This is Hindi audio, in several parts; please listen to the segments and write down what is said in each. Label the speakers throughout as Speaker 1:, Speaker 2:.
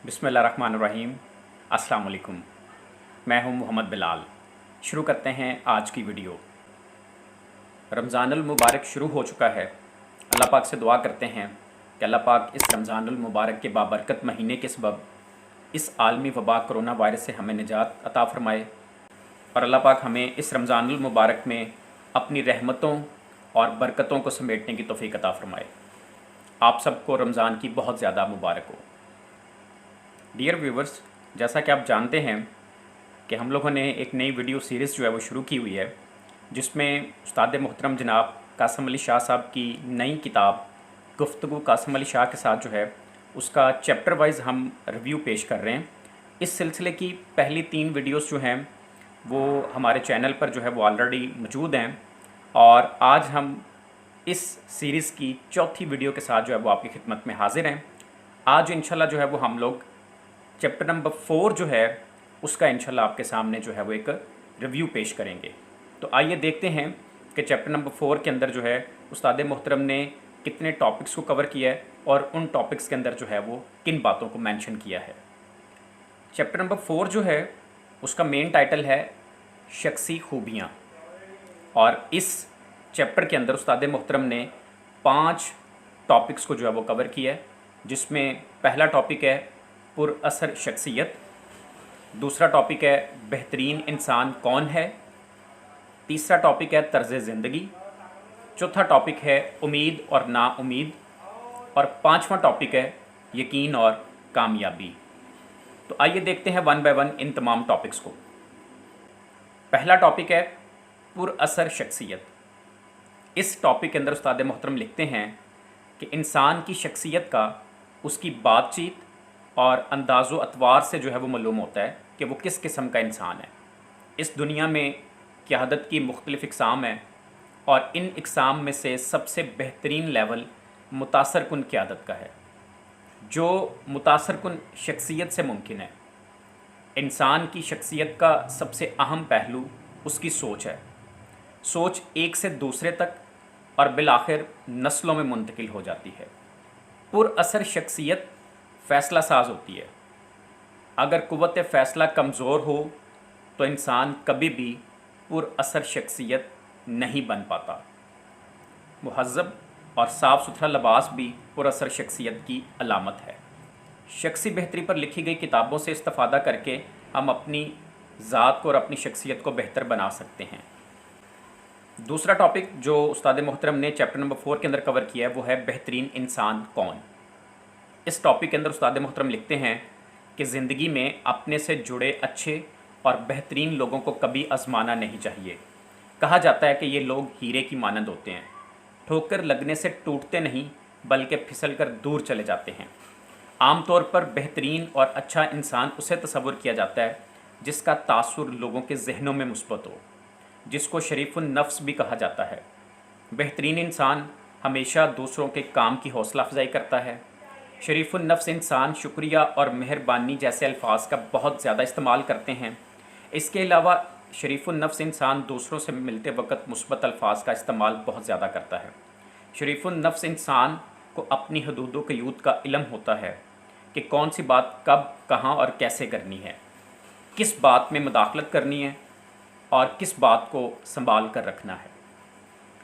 Speaker 1: बिस्मिल्लाहिर्रहमानिर्रहीम। अस्सलाम वालेकुम। मैं हूं मोहम्मद बिलाल। शुरू करते हैं आज की वीडियो। रमज़ानुल मुबारक शुरू हो चुका है। अल्लाह पाक से दुआ करते हैं कि अल्लाह पाक इस रमज़ानुल मुबारक के बाबरकत महीने के सबब इस आलमी वबा कोरोना वायरस से हमें निजात अता फ़रमाए और अल्लाह पाक हमें इस रमज़ानुल मुबारक में अपनी रहमतों और बरकतों को समेटने की तौफ़ीक अता फ़रमाए। आप सबको रमज़ान की बहुत ज़्यादा मुबारक हो। डियर व्यूवर्स, जैसा कि आप जानते हैं कि हम लोगों ने एक नई वीडियो सीरीज़ जो है वो शुरू की हुई है, जिसमें उस्ताद मोहतरम जनाब कासिम अली शाह साहब की नई किताब गुफ्तगू कासिम अली शाह के साथ जो है उसका चैप्टर वाइज हम रिव्यू पेश कर रहे हैं। इस सिलसिले की पहली 3 वीडियोस जो हैं वो हमारे चैनल पर जो है वो ऑलरेडी मौजूद हैं और आज हम इस सीरीज़ की चौथी वीडियो के साथ जो है वो आपकी खिदमत में हाजिर हैं। आज इंशाल्लाह जो है वो हम लोग चैप्टर नंबर 4 जो है उसका इंशाल्लाह आपके सामने जो है वो एक रिव्यू पेश करेंगे। तो आइए देखते हैं कि चैप्टर नंबर 4 के अंदर जो है उस्ताद मोहतरम ने कितने टॉपिक्स को कवर किया है और उन टॉपिक्स के अंदर जो है वो किन बातों को मेंशन किया है। चैप्टर नंबर 4 जो है उसका मेन टाइटल है शख्सी खूबियाँ और इस चैप्टर के अंदर उस्ताद मोहतरम ने 5 टॉपिक्स को जो है वो कवर किया है, जिसमें पहला टॉपिक है पुरअसर शख्सियत, दूसरा टॉपिक है बेहतरीन इंसान कौन है, तीसरा टॉपिक है तर्ज़ ज़िंदगी, चौथा टॉपिक है उम्मीद और नाउम्मीद और पांचवा टॉपिक है यकीन और कामयाबी। तो आइए देखते हैं वन बाय वन इन तमाम टॉपिक्स को। पहला टॉपिक है पुरअसर शख्सियत। इस टॉपिक के अंदर उस्ताद मोहतरम लिखते हैं कि इंसान की शख्सियत का उसकी बातचीत और अंदाज़ो अतवार से जो है वो मालूम होता है कि वो किस किस्म का इंसान है। इस दुनिया में क़यादत की मुख्तलिफ़ इक़साम है और इन इक़साम में से सबसे बेहतरीन लेवल मुतासर कुन क़यादत का है, जो मुतासर कुन शख्सियत से मुमकिन है। इंसान की शख्सियत का सबसे अहम पहलू उसकी सोच है। सोच एक से दूसरे तक और बिलाखिर नस्लों में मुंतकिल हो जाती है। पुरअसर शख्सियत फ़ैसला साज होती है। अगर क़ुव्वत फ़ैसला कमज़ोर हो तो इंसान कभी भी पुरअसर शख्सियत नहीं बन पाता। मुहज़्ज़ब और साफ़ सुथरा लिबास भी पुरअसर शख्सियत की अलामत है। शख्सी बेहतरी पर लिखी गई किताबों से इस्तिफ़ादा करके हम अपनी ज़ात को और अपनी शख्सियत को बेहतर बना सकते हैं। दूसरा टॉपिक जो उस्ताद मोहतरम ने चैप्टर नंबर 4 के अंदर कवर किया है वो है बेहतरीन इंसान कौन। इस टॉपिक के अंदर उस्ताद मोहतरम लिखते हैं कि ज़िंदगी में अपने से जुड़े अच्छे और बेहतरीन लोगों को कभी आजमाना नहीं चाहिए। कहा जाता है कि ये लोग हीरे की मानंद होते हैं, ठोकर लगने से टूटते नहीं बल्कि फिसल कर दूर चले जाते हैं। आमतौर पर बेहतरीन और अच्छा इंसान उसे तस्वुर किया जाता है जिसका तासुर लोगों के जहनों में मुस्बत हो, जिसको शरीफुन नफ्स भी कहा जाता है। बेहतरीन इंसान हमेशा दूसरों के काम की हौसला अफजाई करता है। शरीफुन नफ्स इंसान शुक्रिया और मेहरबानी जैसे अल्फाज का बहुत ज़्यादा इस्तेमाल करते हैं। इसके अलावा शरीफुन नफ्स इंसान दूसरों से मिलते वक्त मुस्बत अल्फाज का इस्तेमाल बहुत ज़्यादा करता है। शरीफुन नफ्स इंसान को अपनी हदूद व क़यूद का इल्म होता है कि कौन सी बात कब, कहाँ और कैसे करनी है, किस बात में मुदाखलत करनी है और किस बात को संभाल कर रखना है।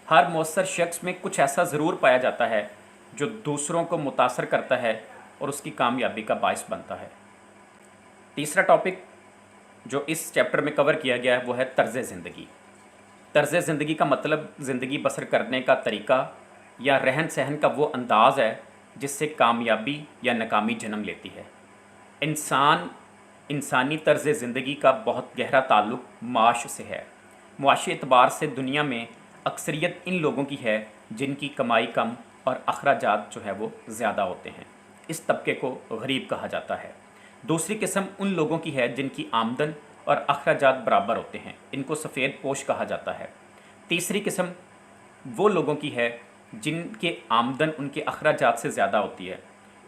Speaker 1: हर मौसर शख्स में कुछ ऐसा ज़रूर पाया जाता है जो दूसरों को मुतासर करता है और उसकी कामयाबी का बाइस बनता है। तीसरा टॉपिक जो इस चैप्टर में कवर किया गया है वो है तर्ज़ ज़िंदगी। तर्ज़ ज़िंदगी का मतलब ज़िंदगी बसर करने का तरीका या रहन सहन का वो अंदाज़ है जिससे कामयाबी या नाकामी जन्म लेती है। इंसानी तर्ज़ ज़िंदगी का बहुत गहरा ताल्लुक़ माश से है। मुआशी एतबार से दुनिया में अक्सरियत इन लोगों की है जिनकी कमाई कम और अखराजात जो है वो ज़्यादा होते हैं। इस तबके को गरीब कहा जाता है। दूसरी किस्म उन लोगों की है जिनकी आमदन और अखराजात बराबर होते हैं, इनको सफ़ेद पोश कहा जाता है। तीसरी किस्म वो लोगों की है जिनके आमदन उनके अखराजात से ज़्यादा होती है,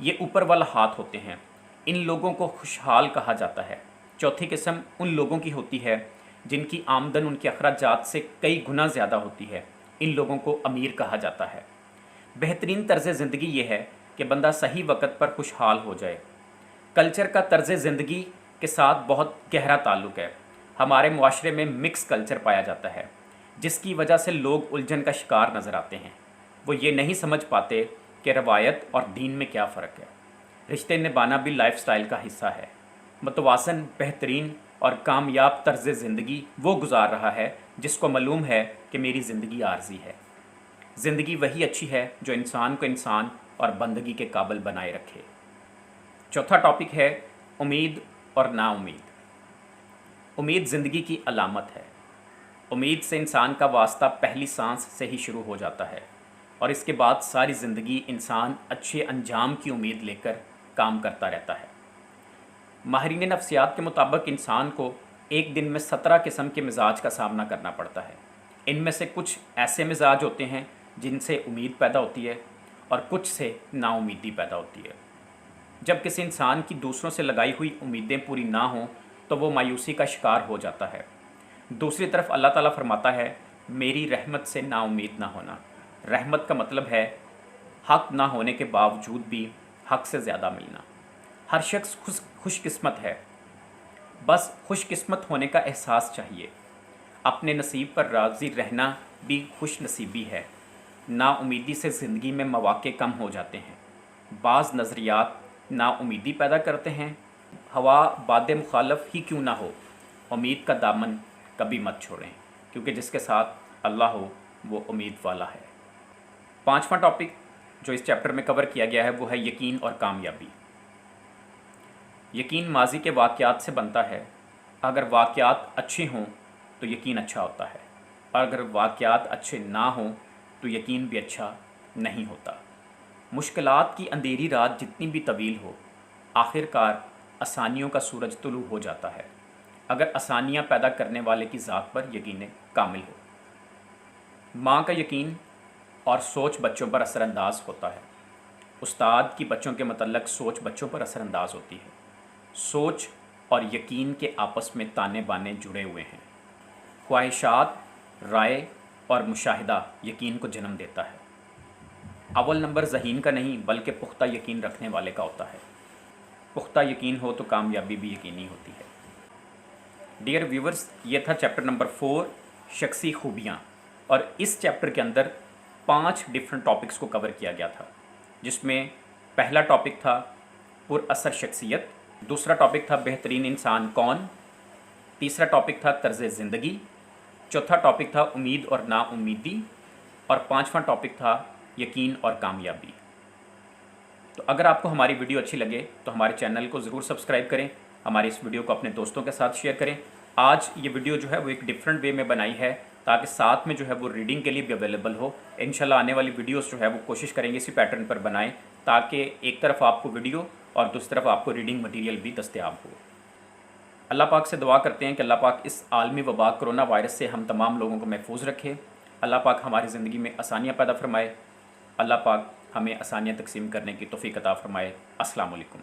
Speaker 1: ये ऊपर वाला हाथ होते हैं, इन लोगों को खुशहाल कहा जाता है। चौथी किस्म उन लोगों की होती है जिनकी आमदन उनके अखराजात से कई गुना ज़्यादा होती है, इन लोगों को अमीर कहा जाता है। बेहतरीन तर्ज़ ज़िंदगी ये है कि बंदा सही वक्त पर खुशहाल हो जाए, कल्चर का तर्ज ज़िंदगी के साथ बहुत गहरा ताल्लुक़ है। हमारे मुआशरे में मिक्स कल्चर पाया जाता है, जिसकी वजह से लोग उलझन का शिकार नज़र आते हैं। वो ये नहीं समझ पाते कि रवायत और दीन में क्या फ़र्क है। रिश्ते निभाना भी लाइफस्टाइल का हिस्सा है। मुतवाज़न, बेहतरीन और कामयाब तर्ज ज़िंदगी वो गुजार रहा है जिसको मालूम है कि मेरी ज़िंदगी आर्जी है। ज़िंदगी वही अच्छी है जो इंसान को इंसान और बंदगी के काबिल बनाए रखे। चौथा टॉपिक है उम्मीद और नाउम्मीद। उम्मीद ज़िंदगी की अलामत है। उम्मीद से इंसान का वास्ता पहली सांस से ही शुरू हो जाता है और इसके बाद सारी ज़िंदगी इंसान अच्छे अंजाम की उम्मीद लेकर काम करता रहता है। माहिरीन नफ्सियात के मुताबिक इंसान को एक दिन में 17 किस्म के मिजाज का सामना करना पड़ता है। इनमें से कुछ ऐसे मिजाज होते हैं जिनसे उम्मीद पैदा होती है और कुछ से नाउम्मीदी पैदा होती है। जब किसी इंसान की दूसरों से लगाई हुई उम्मीदें पूरी ना हों तो वो मायूसी का शिकार हो जाता है। दूसरी तरफ अल्लाह ताला फरमाता है, मेरी रहमत से नाउम्मीद ना होना। रहमत का मतलब है हक ना होने के बावजूद भी हक से ज़्यादा मिलना। हर शख्स खुशकिस्मत है, बस खुशकिस्मत होने का एहसास चाहिए। अपने नसीब पर राज़ी रहना भी खुश नसीबी है। नाउम्मीदी से ज़िंदगी में मौक़े कम हो जाते हैं। बाज़ नज़रियात नाउम्मीदी पैदा करते हैं। हवा बाद मुखालफ ही क्यों ना हो, उम्मीद का दामन कभी मत छोड़ें, क्योंकि जिसके साथ अल्लाह हो वो उम्मीद वाला है। पांचवा टॉपिक जो इस चैप्टर में कवर किया गया है वो है यकीन और कामयाबी। यकीन माजी के वाक़यात से बनता है। अगर वाक़यात अच्छे हों तो यकीन अच्छा होता है, और अगर वाक़यात अच्छे ना हों तो यकीन भी अच्छा नहीं होता। मुश्किलात की अंधेरी रात जितनी भी तवील हो, आखिरकार आसानियों का सूरज तुलू हो जाता है, अगर आसानियाँ पैदा करने वाले की ज़ात पर यकीन कामिल हो। माँ का यकीन और सोच बच्चों पर असरअंदाज होता है। उस्ताद की बच्चों के मतलब सोच बच्चों पर असरअंदाज होती है। सोच और यकीन के आपस में ताने बाने जुड़े हुए हैं। ख्वाहिशात, राय और मुशाहिदा यकीन को जन्म देता है। अव्वल नंबर ज़हीन का नहीं बल्कि पुख्ता यकीन रखने वाले का होता है। पुख्ता यकीन हो तो कामयाबी भी यकीनी होती है। डियर व्यूवर्स, ये था चैप्टर नंबर 4 शख्सी खूबियाँ, और इस चैप्टर के अंदर 5 डिफरेंट टॉपिक्स को कवर किया गया था, जिसमें पहला टॉपिक था पुरअसर शख्सियत, दूसरा टॉपिक था बेहतरीन इंसान कौन, तीसरा टॉपिक था तर्ज ज़िंदगी, चौथा टॉपिक था उम्मीद और नाउम्मीदी, और पांचवा टॉपिक था यकीन और कामयाबी। तो अगर आपको हमारी वीडियो अच्छी लगे तो हमारे चैनल को ज़रूर सब्सक्राइब करें, हमारे इस वीडियो को अपने दोस्तों के साथ शेयर करें। आज ये वीडियो जो है वो एक डिफरेंट वे में बनाई है ताकि साथ में जो है वो रीडिंग के लिए भी अवेलेबल हो। इंशाल्लाह आने वाली वीडियोस जो है वो कोशिश करेंगे इसी पैटर्न पर बनाएं, ताकि एक तरफ आपको वीडियो और दूसरी तरफ आपको रीडिंग मटीरियल भी दस्तयाब हो। अल्लाह पाक से दुआ करते हैं कि अल्लाह पाक इस आलमी वबा कोरोना वायरस से हम तमाम लोगों को महफूज रखे। अल्लाह पाक हमारी ज़िंदगी में आसानियाँ पैदा फरमाए। अल्लाह पाक हमें आसानियाँ तकसीम करने की तौफीक अता फरमाए। अस्सलाम वालेकुम।